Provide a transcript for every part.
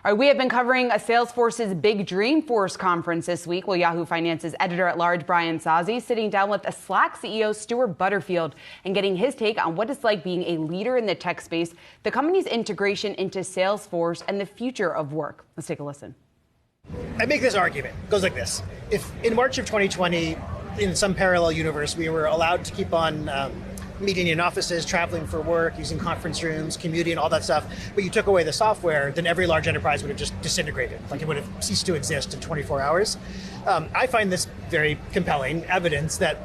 All right, we have been covering Salesforce's big Dreamforce Conference this week. Well, Yahoo Finance's editor-at-large, Brian Sozzi, sitting down with Slack CEO Stewart Butterfield and getting his take on what it's like being a leader in the tech space, the company's integration into Salesforce, and the future of work. Let's take a listen. I make this argument. It goes like this. If in March of 2020, in some parallel universe, we were allowed to keep on meeting in offices, traveling for work, using conference rooms, commuting, all that stuff, but you took away the software, then every large enterprise would have just disintegrated. Like it would have ceased to exist in 24 hours. I find this very compelling evidence that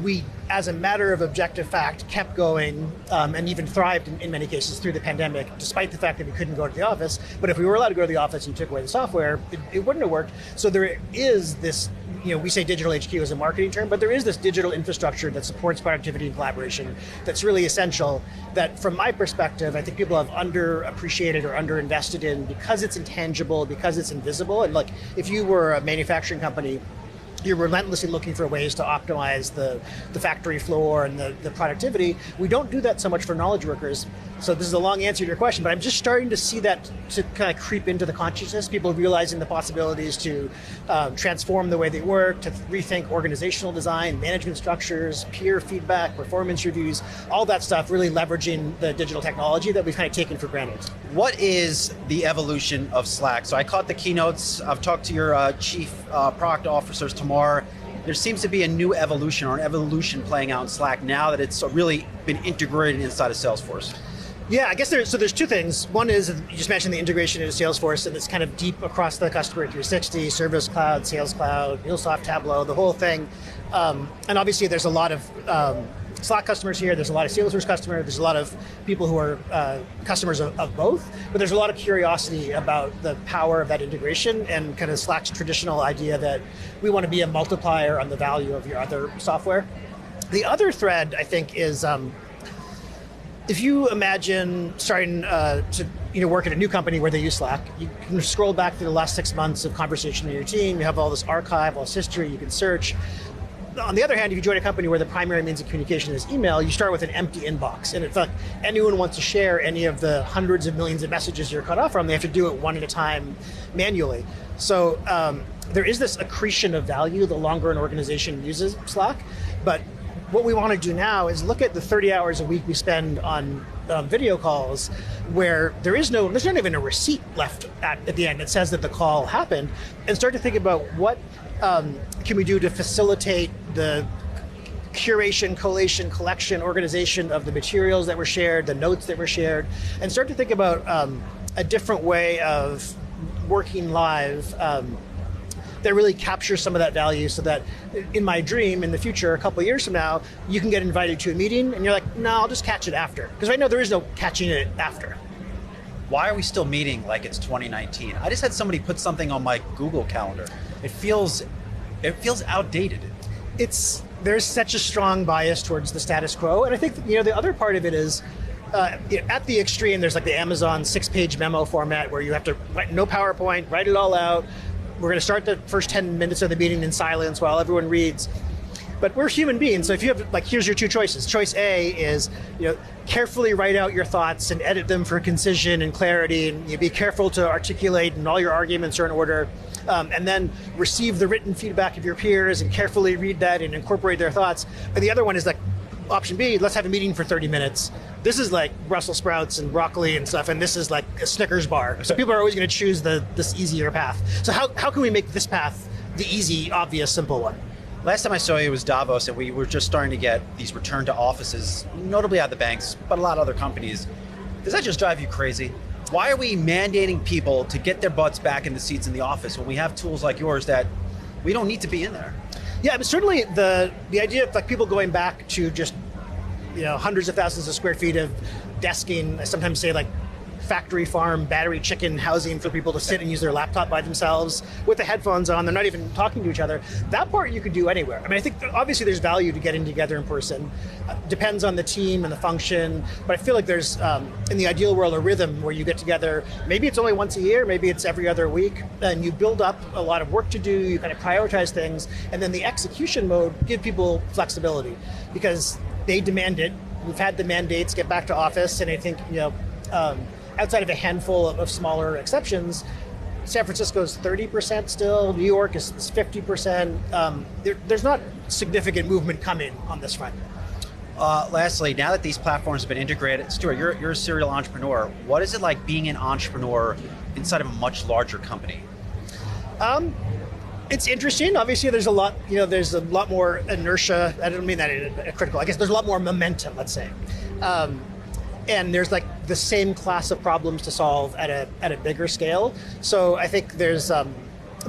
we, as a matter of objective fact, kept going and even thrived in many cases through the pandemic, despite the fact that we couldn't go to the office. But if we were allowed to go to the office and you took away the software, it wouldn't have worked. So there is this, we say digital HQ as a marketing term, but there is this digital infrastructure that supports productivity and collaboration that's really essential, that from my perspective, I think people have underappreciated or underinvested in because it's intangible, because it's invisible. And like, if you were a manufacturing company, you're relentlessly looking for ways to optimize the factory floor and the productivity. We don't do that so much for knowledge workers. So this is a long answer to your question, but I'm just starting to see that to kind of creep into the consciousness, people realizing the possibilities to transform the way they work, to rethink organizational design, management structures, peer feedback, performance reviews, all that stuff, really leveraging the digital technology that we've kind of taken for granted. What is the evolution of Slack? So I caught the keynotes. I've talked to your chief product officers tomorrow. There seems to be a new evolution or an evolution playing out in Slack now that it's really been integrated inside of Salesforce. Yeah, I guess there's two things. One is, you just mentioned the integration into Salesforce, and it's kind of deep across the customer 360, Service Cloud, Sales Cloud, MuleSoft, Tableau, the whole thing. And obviously there's a lot of Slack customers here, there's a lot of Salesforce customers, there's a lot of people who are customers of both, but there's a lot of curiosity about the power of that integration and kind of Slack's traditional idea that we want to be a multiplier on the value of your other software. The other thread, I think, is if you imagine starting to work at a new company where they use Slack, you can scroll back through the last 6 months of conversation in your team, you have all this archive, all this history, you can search. On the other hand, if you join a company where the primary means of communication is email, you start with an empty inbox. And if anyone wants to share any of the hundreds of millions of messages you're cut off from, they have to do it one at a time manually. So there is this accretion of value the longer an organization uses Slack. But what we want to do now is look at the 30 hours a week we spend on video calls where there's not even a receipt left at the end that says that the call happened, and start to think about what can we do to facilitate the curation, collation, collection, organization of the materials that were shared, the notes that were shared, and start to think about a different way of working live that really captures some of that value, so that in my dream, in the future, a couple of years from now, you can get invited to a meeting and you're like, no, I'll just catch it after. Because right now there is no catching it after. Why are we still meeting like it's 2019? I just had somebody put something on my Google Calendar. It feels outdated. There's such a strong bias towards the status quo. And I think the other part of it is, at the extreme, there's like the Amazon 6-page memo format where you have to write no PowerPoint, write it all out. We're going to start the first 10 minutes of the meeting in silence while everyone reads. But we're human beings, so if you have, here's your two choices. Choice A is, carefully write out your thoughts and edit them for concision and clarity, and be careful to articulate, and all your arguments are in order. And then receive the written feedback of your peers and carefully read that and incorporate their thoughts. And the other one is option B, let's have a meeting for 30 minutes. This is like Brussels sprouts and broccoli and stuff, and this is like a Snickers bar. So people are always going to choose this easier path. So how can we make this path the easy, obvious, simple one? Last time I saw you was Davos, and we were just starting to get these return to offices, notably at the banks, but a lot of other companies. Does that just drive you crazy? Why are we mandating people to get their butts back in the seats in the office when we have tools like yours that we don't need to be in there? Yeah, but certainly the idea of people going back to just hundreds of thousands of square feet of desking, I sometimes say factory farm, battery chicken housing for people to sit and use their laptop by themselves with the headphones on. They're not even talking to each other. That part you could do anywhere. I mean, I think obviously there's value to getting together in person. Depends on the team and the function. But I feel like there's, in the ideal world, a rhythm where you get together. Maybe it's only once a year, maybe it's every other week. And you build up a lot of work to do. You kind of prioritize things. And then the execution mode, give people flexibility because they demand it. We've had the mandates, get back to office. And I think, outside of a handful of smaller exceptions, San Francisco's 30% still. New York is 50%. There's not significant movement coming on this front. Lastly, now that these platforms have been integrated, Stewart, you're a serial entrepreneur. What is it like being an entrepreneur inside of a much larger company? It's interesting. Obviously, there's a lot more inertia. I don't mean that in a critical. I guess there's a lot more momentum, let's say. And there's like the same class of problems to solve at a bigger scale. So I think there's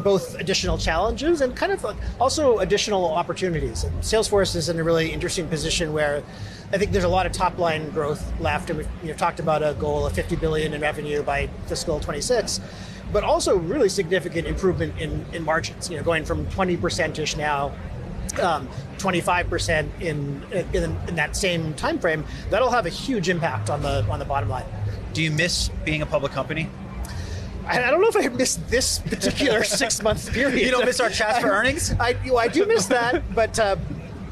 both additional challenges and kind of also additional opportunities. And Salesforce is in a really interesting position where I think there's a lot of top line growth left. And we've talked about a goal of 50 billion in revenue by fiscal 26, but also really significant improvement in margins. Going from 20%-ish now. 25% in that same time frame, that'll have a huge impact on the bottom line. Do you miss being a public company? I don't know if I missed this particular 6-month period. You don't miss our chats for earnings? I do miss that, but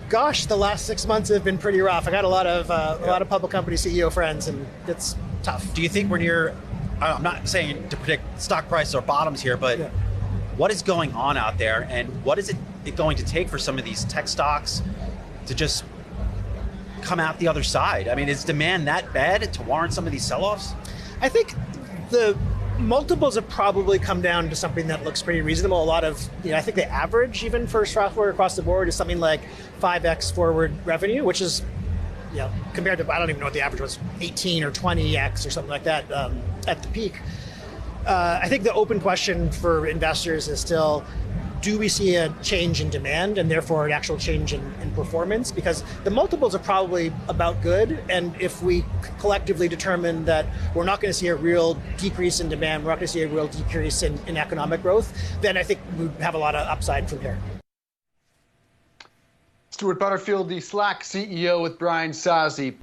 gosh, the last 6 months have been pretty rough. I got a lot of public company CEO friends, and it's tough. Do you think we're near? I'm not saying to predict stock prices or bottoms here, but what is going on out there, and what is it going to take for some of these tech stocks to just come out the other side? I mean, is demand that bad to warrant some of these sell-offs? I think the multiples have probably come down to something that looks pretty reasonable. A lot of, I think the average even for software across the board is something like 5x forward revenue, which is, compared to, I don't even know what the average was, 18 or 20x or something like that at the peak. I think the open question for investors is still, do we see a change in demand and therefore an actual change in performance? Because the multiples are probably about good, and if we collectively determine that we're not going to see a real decrease in demand, we're not going to see a real decrease in economic growth, then I think we have a lot of upside from here. Stewart Butterfield, the Slack CEO with Brian Sozzi.